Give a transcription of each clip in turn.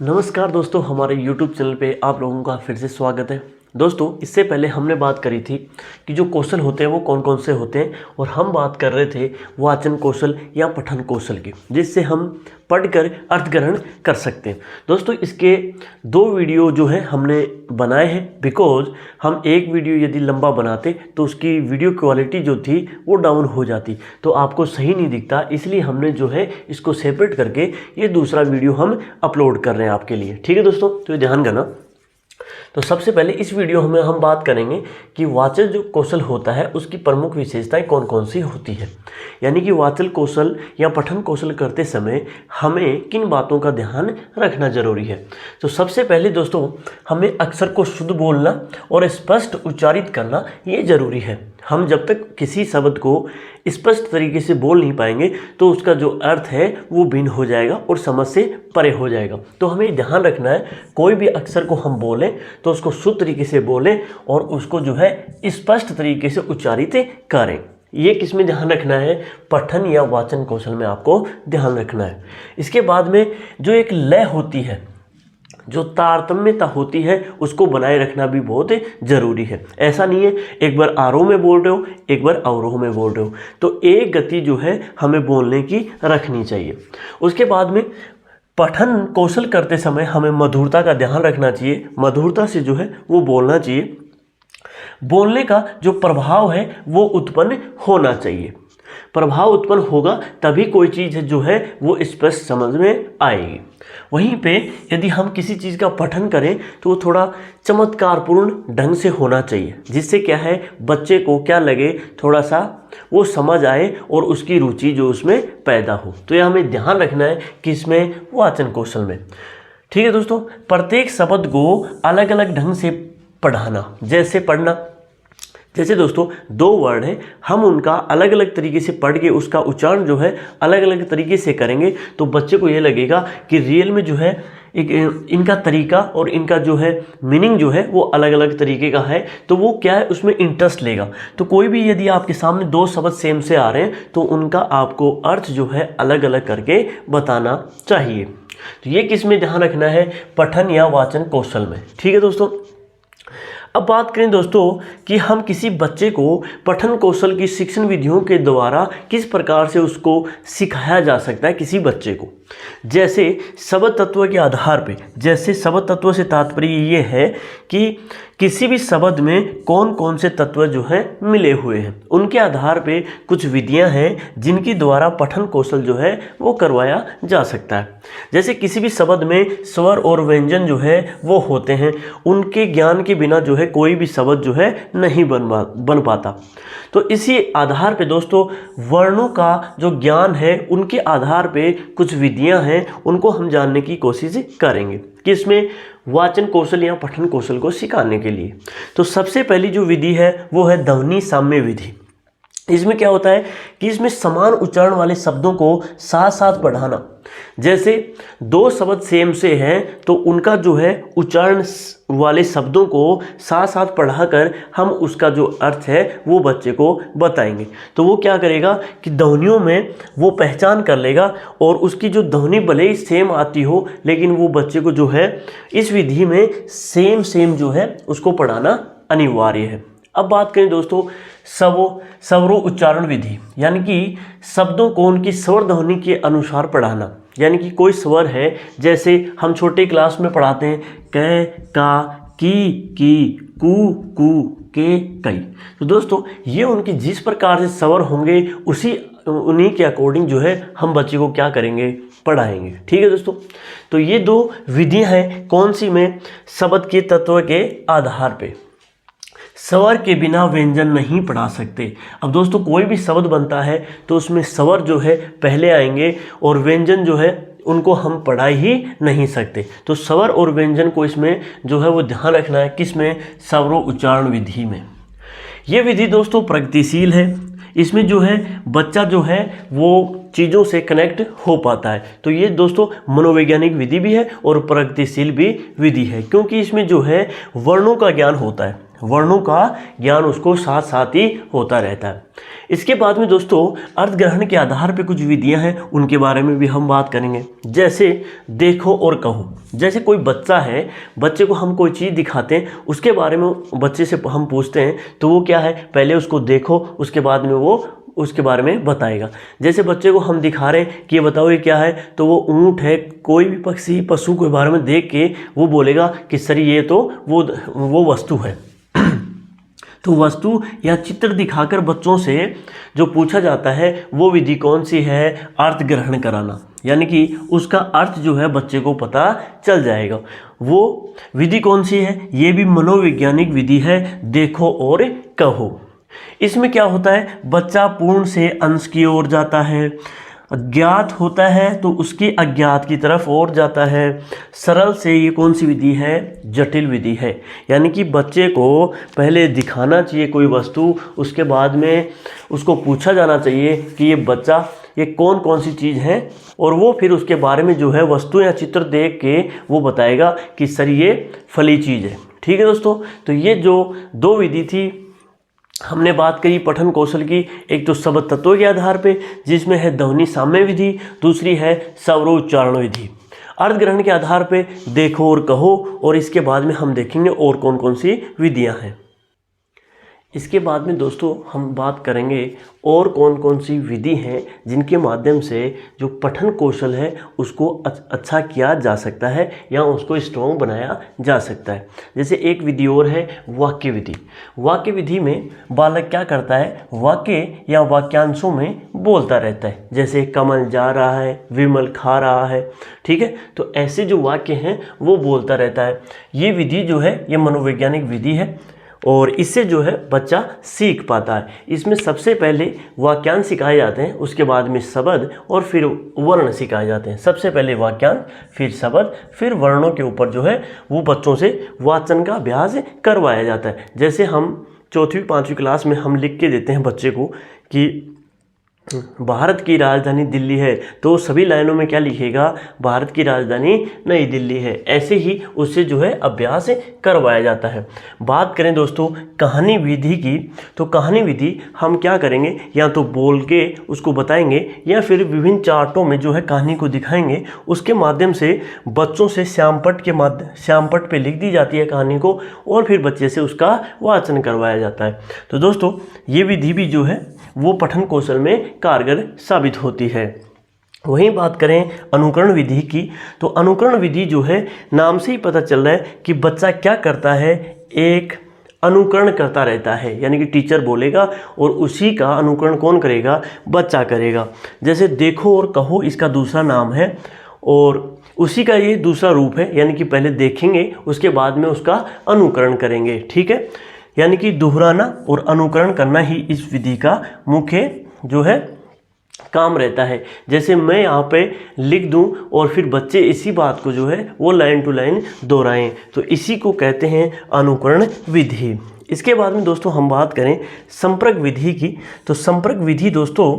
नमस्कार दोस्तों, हमारे YouTube चैनल पे आप लोगों का फिर से स्वागत है। दोस्तों, इससे पहले हमने बात करी थी कि जो कौशल होते हैं वो कौन कौन से होते हैं, और हम बात कर रहे थे वाचन कौशल या पठन कौशल की, जिससे हम पढ़कर अर्थ ग्रहण कर सकते हैं। दोस्तों, इसके 2 वीडियो जो है हमने बनाए हैं, बिकॉज हम एक वीडियो यदि लंबा बनाते तो उसकी वीडियो क्वालिटी जो थी वो डाउन हो जाती, तो आपको सही नहीं दिखता। इसलिए हमने जो है इसको सेपरेट करके ये दूसरा वीडियो हम अपलोड कर रहे हैं आपके लिए। ठीक है दोस्तों, तो ये ध्यान करना। तो सबसे पहले इस वीडियो में हम बात करेंगे कि वाचन जो कौशल होता है उसकी प्रमुख विशेषताएं कौन कौन सी होती है, यानी कि वाचन कौशल या पठन कौशल करते समय हमें किन बातों का ध्यान रखना जरूरी है। तो सबसे पहले दोस्तों, हमें अक्षर को शुद्ध बोलना और स्पष्ट उच्चारित करना ये जरूरी है। हम जब तक किसी शब्द को स्पष्ट तरीके से बोल नहीं पाएंगे तो उसका जो अर्थ है वो भिन्न हो जाएगा और समझ से परे हो जाएगा। तो हमें ध्यान रखना है, कोई भी अक्षर को हम बोलें तो उसको शुद्ध तरीके से बोलें और उसको जो है स्पष्ट तरीके से उच्चारित करें। ये किस में ध्यान रखना है? पठन या वाचन कौशल में आपको ध्यान रखना है। इसके बाद में जो एक लय होती है, जो तारतम्यता होती है, उसको बनाए रखना भी बहुत ज़रूरी है। ऐसा नहीं है एक बार आरोह में बोल रहे हो, एक बार अवरोह में बोल रहे हो, तो एक गति जो है हमें बोलने की रखनी चाहिए। उसके बाद में पठन कौशल करते समय हमें मधुरता का ध्यान रखना चाहिए। मधुरता से जो है वो बोलना चाहिए। बोलने का जो प्रभाव है वो उत्पन्न होना चाहिए। प्रभाव उत्पन्न होगा तभी कोई चीज़ जो है वो स्पष्ट समझ में आएगी। वहीं पे यदि हम किसी चीज़ का पठन करें तो वो थोड़ा चमत्कारपूर्ण ढंग से होना चाहिए, जिससे क्या है बच्चे को क्या लगे, थोड़ा सा वो समझ आए और उसकी रुचि जो उसमें पैदा हो। तो यह हमें ध्यान रखना है कि इसमें वाचन कौशल में। ठीक है दोस्तों, प्रत्येक शब्द को अलग अलग ढंग से पढ़ाना। जैसे पढ़ना, जैसे दोस्तों 2 वर्ड हैं, हम उनका अलग अलग तरीके से पढ़ के उसका उच्चारण जो है अलग अलग तरीके से करेंगे तो बच्चे को ये लगेगा कि रियल में जो है एक इनका तरीका और इनका जो है मीनिंग जो है वो अलग अलग तरीके का है, तो वो क्या है उसमें इंटरेस्ट लेगा। तो कोई भी यदि आपके सामने 2 शब्द सेम से आ रहे हैं तो उनका आपको अर्थ जो है अलग अलग करके बताना चाहिए। तो ये किस में ध्यान रखना है? पठन या वाचन कौशल में। ठीक है दोस्तों, अब बात करें दोस्तों कि हम किसी बच्चे को पठन कौशल की शिक्षण विधियों के द्वारा किस प्रकार से उसको सिखाया जा सकता है किसी बच्चे को। जैसे शब्द तत्व के आधार पे, जैसे शब्द तत्व से तात्पर्य ये है कि किसी भी शब्द में कौन कौन से तत्व जो है मिले हुए हैं, उनके आधार पे कुछ विधियां हैं जिनके द्वारा पठन कौशल जो है वो करवाया जा सकता है। जैसे किसी भी शब्द में स्वर और व्यंजन जो है वो होते हैं, उनके ज्ञान के बिना जो है कोई भी शब्द जो है नहीं बन पाता। तो इसी आधार पे दोस्तों वर्णों का जो ज्ञान है उनके आधार पे कुछ विधियां हैं, उनको हम जानने की कोशिश करेंगे किसमें? वाचन कौशल या पठन कौशल को सिखाने के लिए। तो सबसे पहली जो विधि है वो है ध्वनि साम्य विधि। इसमें क्या होता है कि इसमें समान उच्चारण वाले शब्दों को साथ साथ पढ़ाना। जैसे 2 शब्द सेम से हैं तो उनका जो है उच्चारण वाले शब्दों को साथ साथ पढ़ाकर हम उसका जो अर्थ है वो बच्चे को बताएंगे। तो वो क्या करेगा कि ध्वनियों में वो पहचान कर लेगा और उसकी जो ध्वनि भले ही सेम आती हो लेकिन वो बच्चे को जो है इस विधि में सेम जो है उसको पढ़ाना अनिवार्य है। अब बात करें दोस्तों स्वरों उच्चारण विधि, यानी कि शब्दों को उनकी स्वर ध्वनि के अनुसार पढ़ाना। यानी कि कोई स्वर है, जैसे हम छोटे क्लास में पढ़ाते हैं क, का, की, कू, के, कई। तो दोस्तों ये उनकी जिस प्रकार से स्वर होंगे उन्हीं के अकॉर्डिंग जो है हम बच्चे को क्या करेंगे? पढ़ाएंगे। ठीक है दोस्तों, तो ये 2 विधियाँ हैं कौन सी में? शब्द के तत्व के आधार पे। स्वर के बिना व्यंजन नहीं पढ़ा सकते। अब दोस्तों कोई भी शब्द बनता है तो उसमें स्वर जो है पहले आएंगे और व्यंजन जो है उनको हम पढ़ा ही नहीं सकते। तो स्वर और व्यंजन को इसमें जो है वो ध्यान रखना है किसमें? स्वरों उच्चारण विधि में। ये विधि दोस्तों प्रगतिशील है। इसमें जो है बच्चा जो है वो चीज़ों से कनेक्ट हो पाता है। तो ये दोस्तों मनोवैज्ञानिक विधि भी है और प्रगतिशील भी विधि है, क्योंकि इसमें जो है वर्णों का ज्ञान होता है, वर्णों का ज्ञान उसको साथ साथ ही होता रहता है। इसके बाद में दोस्तों अर्थ ग्रहण के आधार पे कुछ विधियां हैं, उनके बारे में भी हम बात करेंगे। जैसे देखो और कहो, जैसे कोई बच्चा है, बच्चे को हम कोई चीज़ दिखाते हैं, उसके बारे में बच्चे से हम पूछते हैं तो वो क्या है, पहले उसको देखो, उसके बाद में वो उसके बारे में बताएगा। जैसे बच्चे को हम दिखा रहे हैं कि ये बताओ ये क्या है, तो वो ऊँट है, कोई भी पक्षी पशु के बारे में देख के वो बोलेगा कि सर ये तो वो वस्तु है। तो वस्तु या चित्र दिखाकर बच्चों से जो पूछा जाता है वो विधि कौन सी है, अर्थ ग्रहण कराना, यानी कि उसका अर्थ जो है बच्चे को पता चल जाएगा। वो विधि कौन सी है, ये भी मनोवैज्ञानिक विधि है, देखो और कहो। इसमें क्या होता है, बच्चा पूर्ण से अंश की ओर जाता है, अज्ञात होता है तो उसकी अज्ञात की तरफ और जाता है। सरल से ये कौन सी विधि है, जटिल विधि है, यानी कि बच्चे को पहले दिखाना चाहिए कोई वस्तु, उसके बाद में उसको पूछा जाना चाहिए कि ये बच्चा ये कौन कौन सी चीज़ है, और वो फिर उसके बारे में जो है वस्तु या चित्र देख के वो बताएगा कि सर ये फली चीज़ है। ठीक है दोस्तों, तो ये जो दो विधि थी हमने बात करी पठन कौशल की, एक तो शब्द तत्वों के आधार पे जिसमें है ध्वनि साम्य विधि, दूसरी है स्वरोच्चारण विधि। अर्थ ग्रहण के आधार पे देखो और कहो, और इसके बाद में हम देखेंगे और कौन कौन सी विधियां हैं। इसके बाद में दोस्तों हम बात करेंगे और कौन कौन सी विधि हैं जिनके माध्यम से जो पठन कौशल है उसको अच्छा किया जा सकता है या उसको स्ट्रॉन्ग बनाया जा सकता है। जैसे एक विधि और है वाक्य विधि। वाक्य विधि में बालक क्या करता है, वाक्य या वाक्यांशों में बोलता रहता है, जैसे कमल जा रहा है, विमल खा रहा है। ठीक है, तो ऐसे जो वाक्य हैं वो बोलता रहता है। ये विधि जो है ये मनोवैज्ञानिक विधि है और इससे जो है बच्चा सीख पाता है। इसमें सबसे पहले वाक्यांश सिखाए जाते हैं, उसके बाद में शब्द और फिर वर्ण सिखाए जाते हैं। सबसे पहले वाक्यांश, फिर शब्द, फिर वर्णों के ऊपर जो है वो बच्चों से वाचन का अभ्यास करवाया जाता है। जैसे हम 4वीं 5वीं क्लास में हम लिख के देते हैं बच्चे को कि भारत की राजधानी दिल्ली है, तो सभी लाइनों में क्या लिखेगा, भारत की राजधानी नई दिल्ली है। ऐसे ही उससे जो है अभ्यास करवाया जाता है। बात करें दोस्तों कहानी विधि की, तो कहानी विधि हम क्या करेंगे, या तो बोल के उसको बताएंगे या फिर विभिन्न चार्टों में जो है कहानी को दिखाएंगे। उसके माध्यम से बच्चों से श्यामपट्ट पे लिख दी जाती है कहानी को और फिर बच्चे से उसका वाचन करवाया जाता है। तो दोस्तों ये विधि भी जो है वो पठन कौशल में कारगर साबित होती है। वहीं बात करें अनुकरण विधि की, तो अनुकरण विधि जो है नाम से ही पता चल रहा है कि बच्चा क्या करता है, एक अनुकरण करता रहता है, यानी कि टीचर बोलेगा और उसी का अनुकरण कौन करेगा, बच्चा करेगा। जैसे देखो और कहो इसका दूसरा नाम है और उसी का ये दूसरा रूप है, यानी कि पहले देखेंगे उसके बाद में उसका अनुकरण करेंगे। ठीक है, यानी कि दोहराना और अनुकरण करना ही इस विधि का मुख्य जो है काम रहता है। जैसे मैं यहाँ पे लिख दूँ और फिर बच्चे इसी बात को जो है वो लाइन टू लाइन दोहराएं, तो इसी को कहते हैं अनुकरण विधि। इसके बाद में दोस्तों हम बात करें संपर्क विधि की, तो संपर्क विधि दोस्तों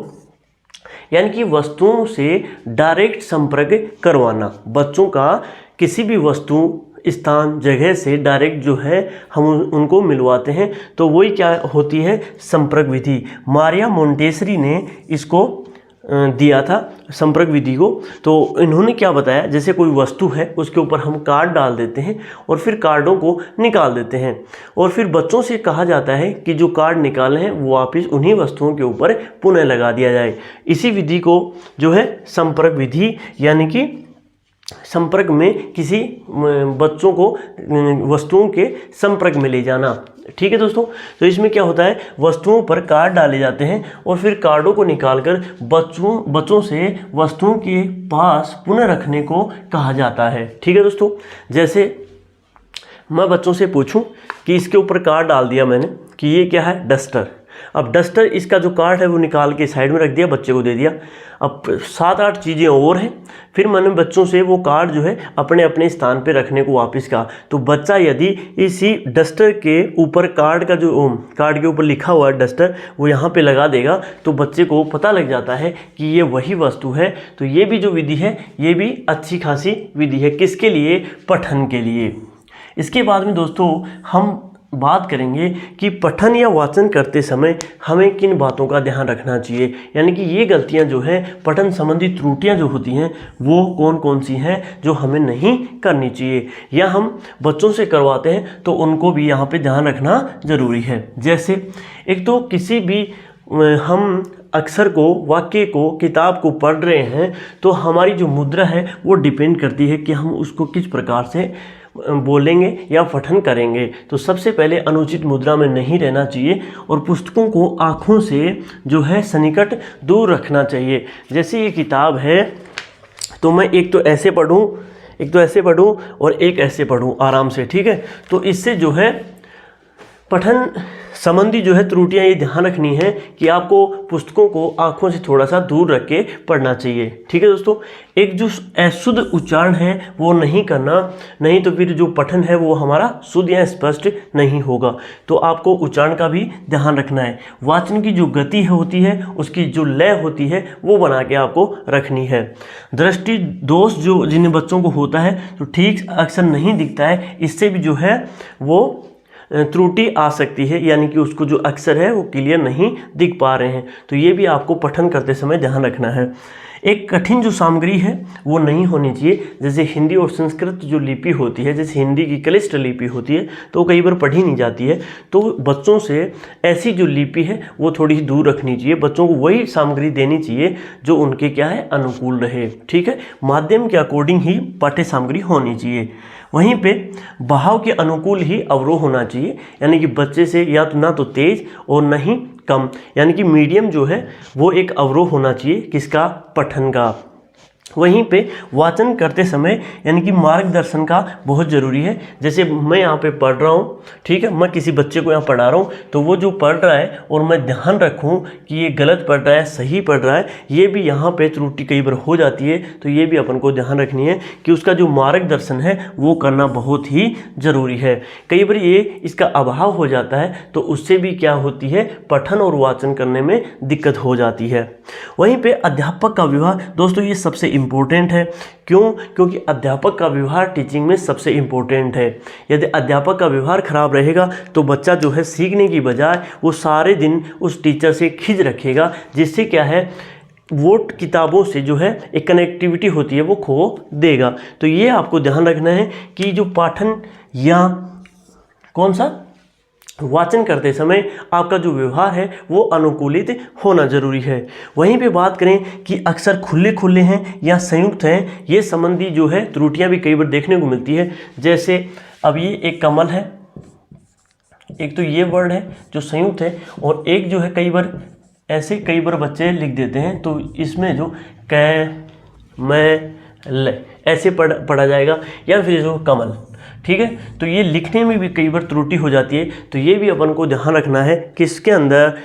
यानी कि वस्तुओं से डायरेक्ट संपर्क करवाना। बच्चों का किसी भी वस्तु, स्थान, जगह से डायरेक्ट जो है हम उनको मिलवाते हैं, तो वही क्या होती है, संपर्क विधि। मारिया मोंटेसरी ने इसको दिया था संपर्क विधि को। तो इन्होंने क्या बताया, जैसे कोई वस्तु है उसके ऊपर हम कार्ड डाल देते हैं और फिर कार्डों को निकाल देते हैं और फिर बच्चों से कहा जाता है कि जो कार्ड निकाले हैं वो वापस उन्हीं वस्तुओं के ऊपर पुनः लगा दिया जाए। इसी विधि को जो है संपर्क विधि, यानी कि संपर्क में किसी बच्चों को वस्तुओं के संपर्क में ले जाना। ठीक है दोस्तों, तो इसमें क्या होता है, वस्तुओं पर कार्ड डाले जाते हैं और फिर कार्डों को निकालकर बच्चों से वस्तुओं के पास पुनः रखने को कहा जाता है। ठीक है दोस्तों, जैसे मैं बच्चों से पूछूं कि इसके ऊपर कार्ड डाल दिया मैंने कि ये क्या है, डस्टर, अब डस्टर इसका जो कार्ड है वो निकाल के साइड में रख दिया, बच्चे को दे दिया। अब 7-8 चीज़ें और हैं। फिर मैंने बच्चों से वो कार्ड जो है अपने अपने स्थान पे रखने को वापस कहा। तो बच्चा यदि इसी डस्टर के ऊपर कार्ड के ऊपर लिखा हुआ है डस्टर, वो यहाँ पे लगा देगा तो बच्चे को पता लग जाता है कि ये वही वस्तु है। तो ये भी जो विधि है ये भी अच्छी खासी विधि है। किसके लिए? पठन के लिए। इसके बाद में दोस्तों हम बात करेंगे कि पठन या वाचन करते समय हमें किन बातों का ध्यान रखना चाहिए, यानी कि ये गलतियां जो है, पठन संबंधी त्रुटियां जो होती हैं वो कौन कौन सी हैं जो हमें नहीं करनी चाहिए, या हम बच्चों से करवाते हैं तो उनको भी यहाँ पे ध्यान रखना ज़रूरी है। जैसे एक तो किसी भी हम अक्षर को, वाक्य को, किताब को पढ़ रहे हैं तो हमारी जो मुद्रा है वो डिपेंड करती है कि हम उसको किस प्रकार से बोलेंगे या पठन करेंगे। तो सबसे पहले अनुचित मुद्रा में नहीं रहना चाहिए और पुस्तकों को आँखों से जो है सन्निकट दूर रखना चाहिए। जैसे ये किताब है तो मैं एक तो ऐसे पढूं और एक ऐसे पढूं आराम से, ठीक है। तो इससे जो है पठन संबंधी जो है त्रुटियां ये ध्यान रखनी है कि आपको पुस्तकों को आंखों से थोड़ा सा दूर रख के पढ़ना चाहिए, ठीक है दोस्तों। एक जो अशुद्ध उच्चारण है वो नहीं करना, नहीं तो फिर जो पठन है वो हमारा शुद्ध या स्पष्ट नहीं होगा। तो आपको उच्चारण का भी ध्यान रखना है। वाचन की जो गति होती है, उसकी जो लय होती है वो बना के आपको रखनी है। दृष्टि दोष जो जिन बच्चों को होता है तो ठीक अक्षर नहीं दिखता है, इससे भी जो है वो त्रुटि आ सकती है, यानी कि उसको जो अक्षर है वो क्लियर नहीं दिख पा रहे हैं। तो ये भी आपको पठन करते समय ध्यान रखना है। एक कठिन जो सामग्री है वो नहीं होनी चाहिए। जैसे हिंदी और संस्कृत जो लिपि होती है, जैसे हिंदी की क्लिष्ट लिपि होती है तो वो कई बार पढ़ी नहीं जाती है, तो बच्चों से ऐसी जो लिपि है वो थोड़ी सी दूर रखनी चाहिए। बच्चों को वही सामग्री देनी चाहिए जो उनके क्या है अनुकूल रहे, ठीक है। माध्यम के अकॉर्डिंग ही पाठ्य सामग्री होनी चाहिए। वहीं पे बहाव के अनुकूल ही अवरोह होना चाहिए, यानी कि बच्चे से या तो ना तो तेज और ना ही कम, यानी कि मीडियम जो है वो एक अवरोह होना चाहिए किसका? पठन का। वहीं पे वाचन करते समय यानी कि मार्गदर्शन का बहुत ज़रूरी है। जैसे मैं यहाँ पे पढ़ रहा हूँ, ठीक है, मैं किसी बच्चे को यहाँ पढ़ा रहा हूँ तो वो जो पढ़ रहा है और मैं ध्यान रखूँ कि ये गलत पढ़ रहा है सही पढ़ रहा है, ये भी यहाँ पे त्रुटि कई बार हो जाती है। तो ये भी अपन को ध्यान रखनी है कि उसका जो मार्गदर्शन है वो करना बहुत ही ज़रूरी है। कई बार ये इसका अभाव हो जाता है तो उससे भी क्या होती है, पठन और वाचन करने में दिक्कत हो जाती है। वहीं पे अध्यापक का व्यवहार दोस्तों ये सबसे इम्पोर्टेंट है। क्यों? क्योंकि अध्यापक का व्यवहार टीचिंग में सबसे इम्पोर्टेंट है। यदि अध्यापक का व्यवहार खराब रहेगा तो बच्चा जो है सीखने की बजाय वो सारे दिन उस टीचर से खिंच रखेगा, जिससे क्या है वो किताबों से जो है एक कनेक्टिविटी होती है वो खो देगा। तो ये आपको ध्यान रखना है कि जो पाठन या कौन सा वाचन करते समय आपका जो व्यवहार है वो अनुकूलित होना जरूरी है। वहीं पे बात करें कि अक्सर खुले खुले हैं या संयुक्त हैं, ये संबंधी जो है त्रुटियां भी कई बार देखने को मिलती है। जैसे अब ये एक कमल है, एक तो ये वर्ड है जो संयुक्त है, और एक जो है कई बार ऐसे कई बार बच्चे लिख देते हैं तो इसमें जो कै मैं ल ऐसे पढ़ा जाएगा, या फिर जो कमल, ठीक है। तो ये लिखने में भी कई बार त्रुटि हो जाती है। तो ये भी अपन को ध्यान रखना है कि इसके अंदर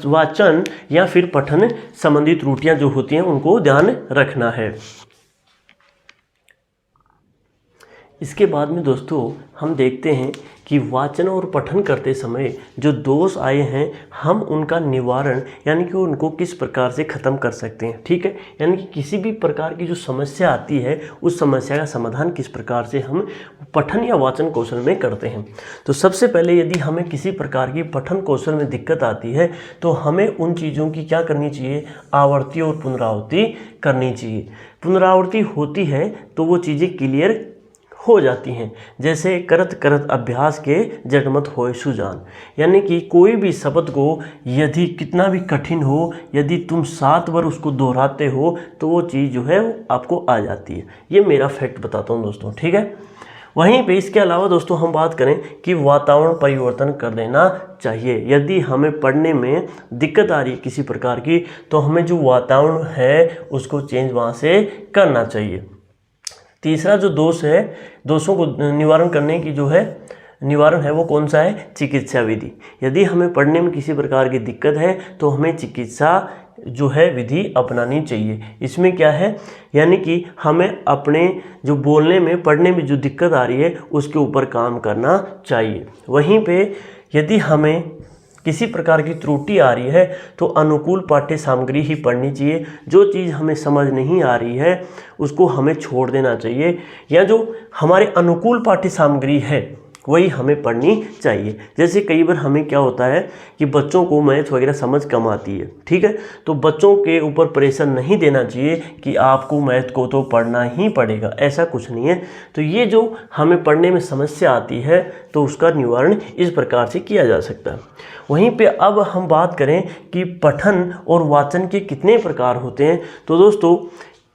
वाचन या फिर पठन संबंधी त्रुटियां जो होती हैं उनको ध्यान रखना है। इसके बाद में दोस्तों हम देखते हैं कि वाचन और पठन करते समय जो दोष आए हैं हम उनका निवारण यानी कि उनको किस प्रकार से ख़त्म कर सकते हैं, ठीक है। यानी कि किसी भी प्रकार की जो समस्या आती है उस समस्या का समाधान किस प्रकार से हम पठन या वाचन कौशल में करते हैं। तो सबसे पहले यदि हमें किसी प्रकार की पठन कौशल में दिक्कत आती है तो हमें उन चीज़ों की क्या करनी चाहिए, आवृत्ति और पुनरावृत्ति करनी चाहिए। पुनरावृत्ति होती है तो वो चीज़ें क्लियर हो जाती हैं। जैसे करत करत अभ्यास के जड़मत होए सुजान, यानी कि कोई भी शब्द को यदि कितना भी कठिन हो, यदि तुम 7 बार उसको दोहराते हो तो वो चीज़ जो है वो आपको आ जाती है। ये मेरा फैक्ट बताता हूँ दोस्तों, ठीक है। वहीं पे इसके अलावा दोस्तों हम बात करें कि वातावरण परिवर्तन कर देना चाहिए। यदि हमें पढ़ने में दिक्कत आ रही है किसी प्रकार की तो हमें जो वातावरण है उसको चेंज वहाँ से करना चाहिए। तीसरा जो दोष है, दोषों को निवारण करने की जो है निवारण है वो कौन सा है, चिकित्सा विधि। यदि हमें पढ़ने में किसी प्रकार की दिक्कत है तो हमें चिकित्सा जो है विधि अपनानी चाहिए। इसमें क्या है, यानी कि हमें अपने जो बोलने में पढ़ने में जो दिक्कत आ रही है उसके ऊपर काम करना चाहिए। वहीं पे यदि हमें किसी प्रकार की त्रुटि आ रही है तो अनुकूल पाठ्य सामग्री ही पढ़नी चाहिए। जो चीज़ हमें समझ नहीं आ रही है उसको हमें छोड़ देना चाहिए, या जो हमारे अनुकूल पाठ्य सामग्री है वही हमें पढ़नी चाहिए। जैसे कई बार हमें क्या होता है कि बच्चों को मैथ वगैरह समझ कम आती है, ठीक है, तो बच्चों के ऊपर प्रेशर नहीं देना चाहिए कि आपको मैथ को तो पढ़ना ही पड़ेगा, ऐसा कुछ नहीं है। तो ये जो हमें पढ़ने में समस्या आती है तो उसका निवारण इस प्रकार से किया जा सकता है। वहीं पे अब हम बात करें कि पठन और वाचन के कितने प्रकार होते हैं, तो दोस्तों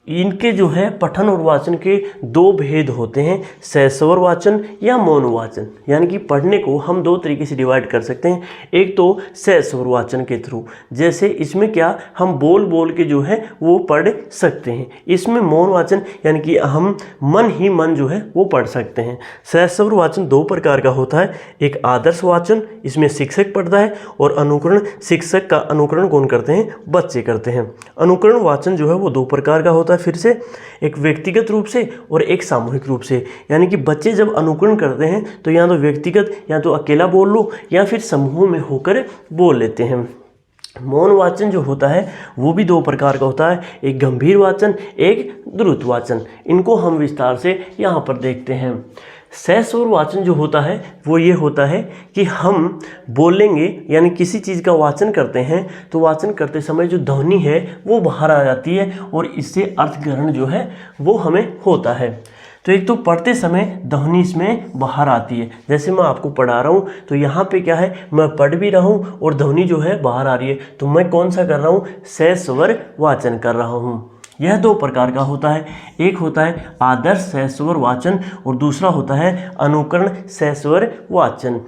इनके जो है पठन और वाचन के दो भेद होते हैं, सहस्वर वाचन या मौन वाचन। यानी कि पढ़ने को हम दो तरीके से डिवाइड कर सकते हैं। एक तो सहस्वर वाचन के थ्रू, जैसे इसमें क्या हम बोल बोल के जो है वो पढ़ सकते हैं। इसमें मौन वाचन यानी कि हम मन ही मन जो है वो पढ़ सकते हैं। सहस्वर वाचन दो प्रकार का होता है, एक आदर्श वाचन, इसमें शिक्षक पढ़ता है, और अनुकरण, शिक्षक का अनुकरण कौन करते हैं, बच्चे करते हैं। अनुकरण वाचन जो है वो दो प्रकार का होता है, फिर से एक व्यक्तिगत रूप से और एक सामूहिक रूप से। यानी कि बच्चे जब अनुकरण करते हैं तो या तो व्यक्तिगत, या तो अकेला बोल लो, या फिर समूह में होकर बोल लेते हैं। मौन वाचन जो होता है वो भी दो प्रकार का होता है, एक गंभीर वाचन, एक द्रुत वाचन। इनको हम विस्तार से यहाँ पर देखते हैं। सहस्वर वाचन जो होता है वो ये होता है कि हम बोलेंगे, यानी किसी चीज़ का वाचन करते हैं तो वाचन करते समय जो ध्वनि है वो बाहर आ जाती है और इससे अर्थ ग्रहण जो है वो हमें होता है। तो एक तो पढ़ते समय ध्वनि इसमें बाहर आती है, जैसे मैं आपको पढ़ा रहा हूँ तो यहाँ पे क्या है, मैं पढ़ भी रहा हूँ और ध्वनि जो है बाहर आ रही है, तो मैं कौन सा कर रहा हूँ, सहस्वर वाचन कर रहा हूँ। यह दो प्रकार का होता है, एक होता है आदर्श सहस्वर वाचन और दूसरा होता है अनुकरण सहस्वर वाचन।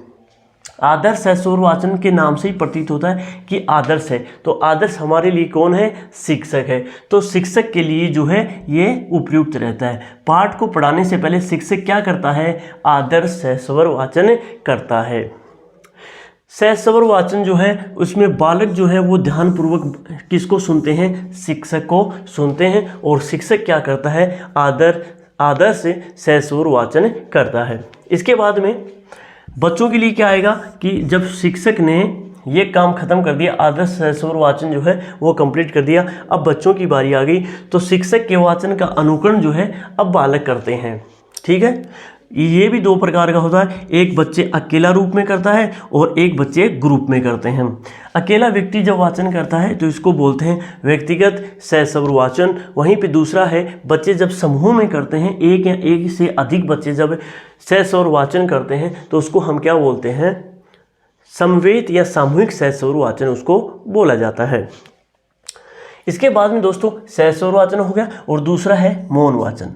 आदर्श सहस्वर वाचन के नाम से ही प्रतीत होता है कि आदर्श है, तो आदर्श हमारे लिए कौन है, शिक्षक है। तो शिक्षक के लिए जो है ये उपयुक्त रहता है। पाठ को पढ़ाने से पहले शिक्षक क्या करता है, आदर्श सहस्वर वाचन करता है। सहस्वर वाचन जो है उसमें बालक जो है वो ध्यानपूर्वक किसको सुनते हैं, शिक्षक को सुनते हैं, और शिक्षक क्या करता है, आदर्श सहस्वर वाचन करता है। इसके बाद में बच्चों के लिए क्या आएगा कि जब शिक्षक ने ये काम खत्म कर दिया, आदर्श सहस्वर वाचन जो है वो कंप्लीट कर दिया, अब बच्चों की बारी आ गई, तो शिक्षक के वाचन का अनुकरण जो है अब बालक करते हैं, ठीक है। ये भी दो प्रकार का होता है, एक बच्चे अकेला रूप में करता है और एक बच्चे ग्रुप में करते हैं। अकेला व्यक्ति जब वाचन करता है तो इसको बोलते हैं व्यक्तिगत सहस्वर वाचन। वहीं पे दूसरा है बच्चे जब समूह में करते हैं, एक या एक से अधिक बच्चे जब सहस्वर वाचन करते हैं तो उसको हम क्या बोलते हैं, समवेत या सामूहिक सहस्वर वाचन उसको बोला जाता है। इसके बाद में दोस्तों सहस्वर वाचन हो गया और दूसरा है मौन वाचन।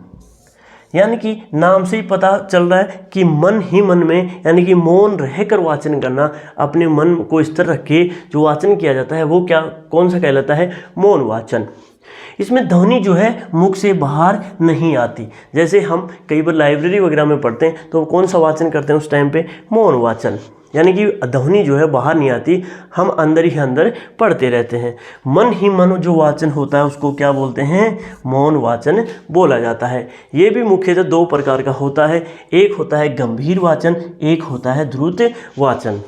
यानी कि नाम से ही पता चल रहा है कि मन ही मन में, यानी कि मौन रहकर वाचन करना, अपने मन को स्थिर रख के जो वाचन किया जाता है वो क्या, कौन सा कहलाता है, मौन वाचन। इसमें ध्वनि जो है मुख से बाहर नहीं आती। जैसे हम कई बार लाइब्रेरी वगैरह में पढ़ते हैं तो कौन सा वाचन करते हैं उस टाइम पे, मौन वाचन, यानी कि ध्वनि जो है बाहर नहीं आती, हम अंदर ही अंदर पढ़ते रहते हैं। मन ही मन जो वाचन होता है उसको क्या बोलते हैं, मौन वाचन बोला जाता है। ये भी मुख्यतः दो प्रकार का होता है, एक होता है गंभीर वाचन, एक होता है द्रुत वाचन।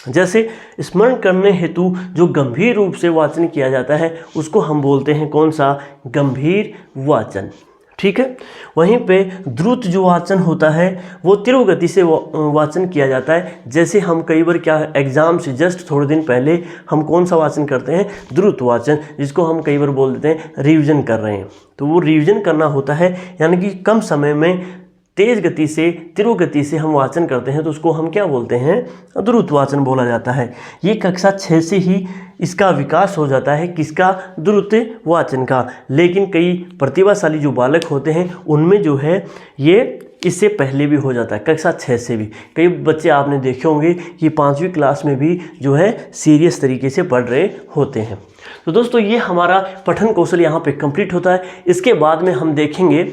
जैसे स्मरण करने हेतु जो गंभीर रूप से वाचन किया जाता है उसको हम बोलते हैं कौन सा, गंभीर वाचन, ठीक है। वहीं पे द्रुत जो वाचन होता है वो तीव्र गति से वाचन किया जाता है। जैसे हम कई बार क्या, एग्जाम से जस्ट थोड़े दिन पहले हम कौन सा वाचन करते हैं, द्रुत वाचन, जिसको हम कई बार बोल देते हैं रिवीजन कर रहे हैं, तो वो रिवीजन करना होता है, यानी कि कम समय में तेज गति से, तीव्र गति से हम वाचन करते हैं तो उसको हम क्या बोलते हैं, द्रुत वाचन बोला जाता है। ये कक्षा 6 से ही इसका विकास हो जाता है, किसका, द्रुत वाचन का। लेकिन कई प्रतिभाशाली जो बालक होते हैं उनमें जो है ये इससे पहले भी हो जाता है, कक्षा 6 से भी। कई बच्चे आपने देखे होंगे कि 5वीं क्लास में भी जो है सीरियस तरीके से पढ़ रहे होते हैं। तो दोस्तों ये हमारा पठन कौशल यहाँ पे कंप्लीट होता है। इसके बाद में हम देखेंगे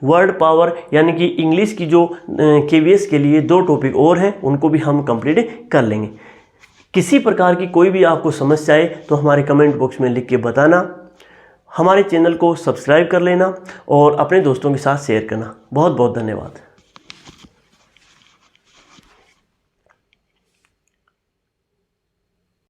वर्ड पावर यानी कि इंग्लिश की जो KVS के लिए 2 टॉपिक और हैं, उनको भी हम कंप्लीट कर लेंगे। किसी प्रकार की कोई भी आपको समस्या आए तो हमारे कमेंट बॉक्स में लिख के बताना। हमारे चैनल को सब्सक्राइब कर लेना और अपने दोस्तों के साथ शेयर करना। बहुत बहुत धन्यवाद।